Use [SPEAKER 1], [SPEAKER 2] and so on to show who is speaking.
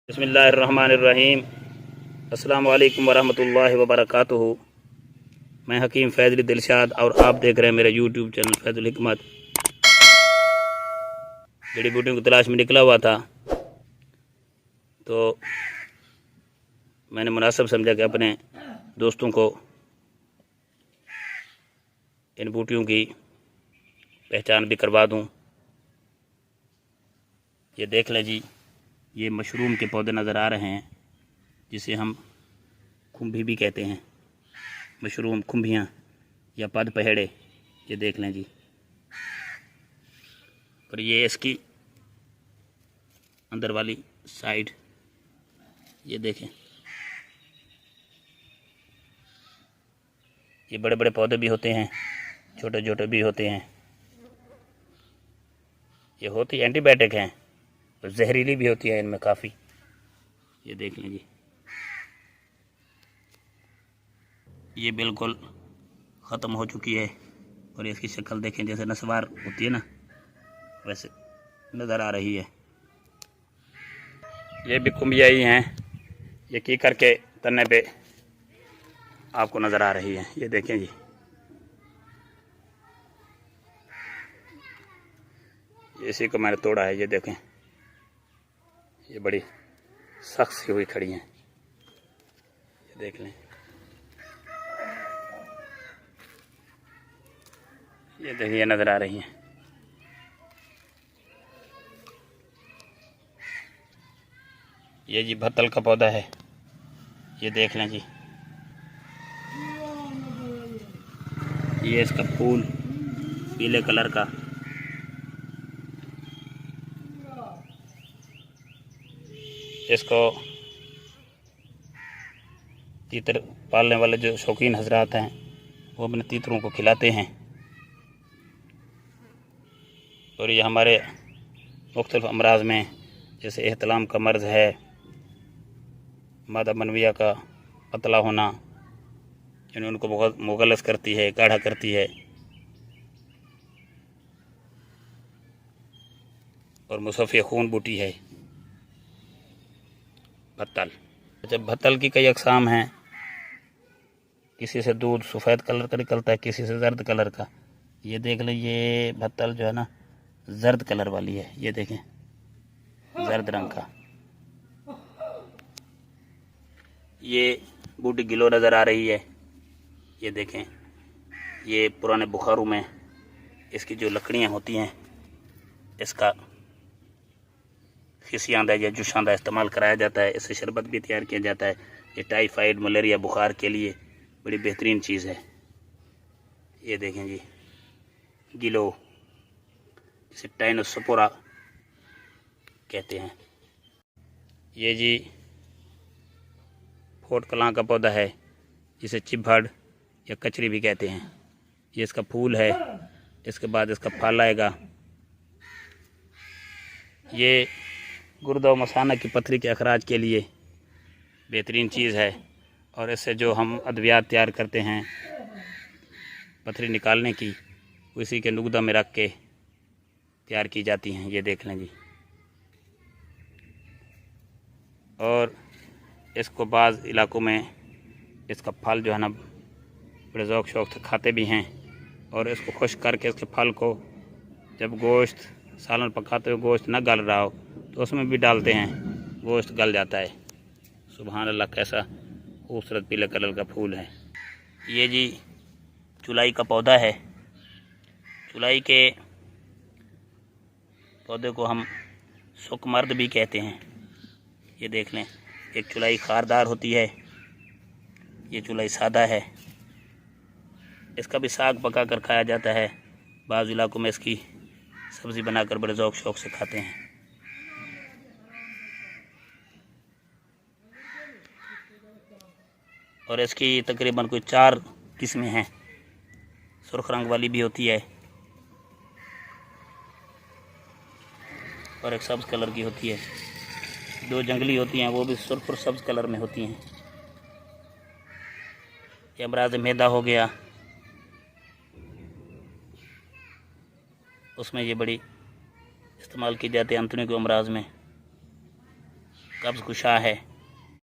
[SPEAKER 1] बिस्मिल्लाहिर्रहमानिर्रहीम। अस्सलाम वालेकुम वरहमतुल्लाहि वबरकातुहू। मैं हकीम फैज़ल दिलशाद और आप देख रहे हैं मेरा यूट्यूब चैनल फैज़ुल हिकमत। जड़ी बूटियों की तलाश में निकला हुआ था तो मैंने मुनासिब समझा कि अपने दोस्तों को इन बूटियों की पहचान भी करवा दूं। ये देख लें जी, ये मशरूम के पौधे नज़र आ रहे हैं जिसे हम खुम्भी भी कहते हैं। मशरूम खुम्भियाँ या पद पहेड़े, ये देख लें जी। और ये इसकी अंदर वाली साइड, ये देखें। ये बड़े बड़े पौधे भी होते हैं, छोटे छोटे भी होते हैं। ये होती एंटीबायोटिक हैं और जहरीली भी होती है इनमें काफ़ी। ये देख लें जी, ये बिल्कुल ख़त्म हो चुकी है और इसकी शक्ल देखें, जैसे नस्वार होती है ना, वैसे नज़र आ रही है। ये भी कुम्भिया ही हैं, ये की करके तन्ने पे आपको नज़र आ रही है। ये देखें जी, इसी को मैंने तोड़ा है। ये देखें, ये बड़ी सख्त सी हुई खड़ी हैं। ये देख लें, ये देखिए नज़र आ रही हैं। ये जी भत्तल का पौधा है, ये देख लें जी। ये इसका फूल पीले कलर का, इसको तीतर पालने वाले जो शौकीन हजरात हैं वो अपने तीतरों को खिलाते हैं। और ये हमारे मुख्तलिफ अमराज में, जैसे एहतलाम का मर्ज़ है, मादा मनविया का पतला होना, यानी उनको बहुत मुगलस करती है, गाढ़ा करती है। और मुसफ़्फ़ी खून बूटी है भत्तल। जब भत्तल की कई अक़साम हैं, किसी से दूध सफ़ेद कलर का निकलता है, किसी से ज़र्द कलर का। ये देख लें, ये भत्तल जो है ना ज़र्द कलर वाली है। ये देखें, ज़र्द रंग का। ये बूटी गिलो नज़र आ रही है। ये देखें, ये पुराने बुखारों में इसकी जो लकड़ियाँ होती हैं, इसका खिसियांदा या जुशांदा इस्तेमाल कराया जाता है। इससे शरबत भी तैयार किया जाता है। ये टाइफाइड, मलेरिया, बुखार के लिए बड़ी बेहतरीन चीज़ है। ये देखें जी, गिलो, जिसे टाइनोस्पोरा कहते हैं। ये जी फोट कलां का पौधा है, जिसे चिभड़ या कचरी भी कहते हैं। ये इसका फूल है, इसके बाद इसका फल आएगा। ये गुर्दा और मसाना की पथरी के अखराज के लिए बेहतरीन चीज़ है। और इससे जो हम अद्वियात तैयार करते हैं पथरी निकालने की, उसी के नुगदा में रख के तैयार की जाती हैं। ये देख लें जी। और इसको बाज़ इलाकों में इसका फल जो है ना बड़े ज़ौक़ शौक़ से खाते भी हैं। और इसको खुश्क करके इसके फल को जब गोश्त सालन पकाते हुए गोश्त न गल रहा हो तो उसमें भी डालते हैं, गोश्त गल जाता है। सुभान अल्लाह, कैसा खूबसूरत पीले कलर का फूल है। ये जी चुलाई का पौधा है। चुलाई के पौधे को हम सुकमर्द भी कहते हैं। ये देख लें, एक चुलाई खारदार होती है, ये चुलाई सादा है। इसका भी साग पका कर खाया जाता है। बाज़ इलाकों में इसकी सब्ज़ी बनाकर बड़े ज़ौक़ शौक़ से खाते हैं। और इसकी तकरीबन कोई 4 किस्में हैं। सुर्ख रंग वाली भी होती है और एक सब्ज़ कलर की होती है। 2 जंगली होती हैं, वो भी सुर्ख और सब्ज़ कलर में होती हैं। ये अमराज़ मैदा हो गया, उसमें ये बड़ी इस्तेमाल की जाती है। अंतड़ियों के अमराज में कब्ज़ कुशा है।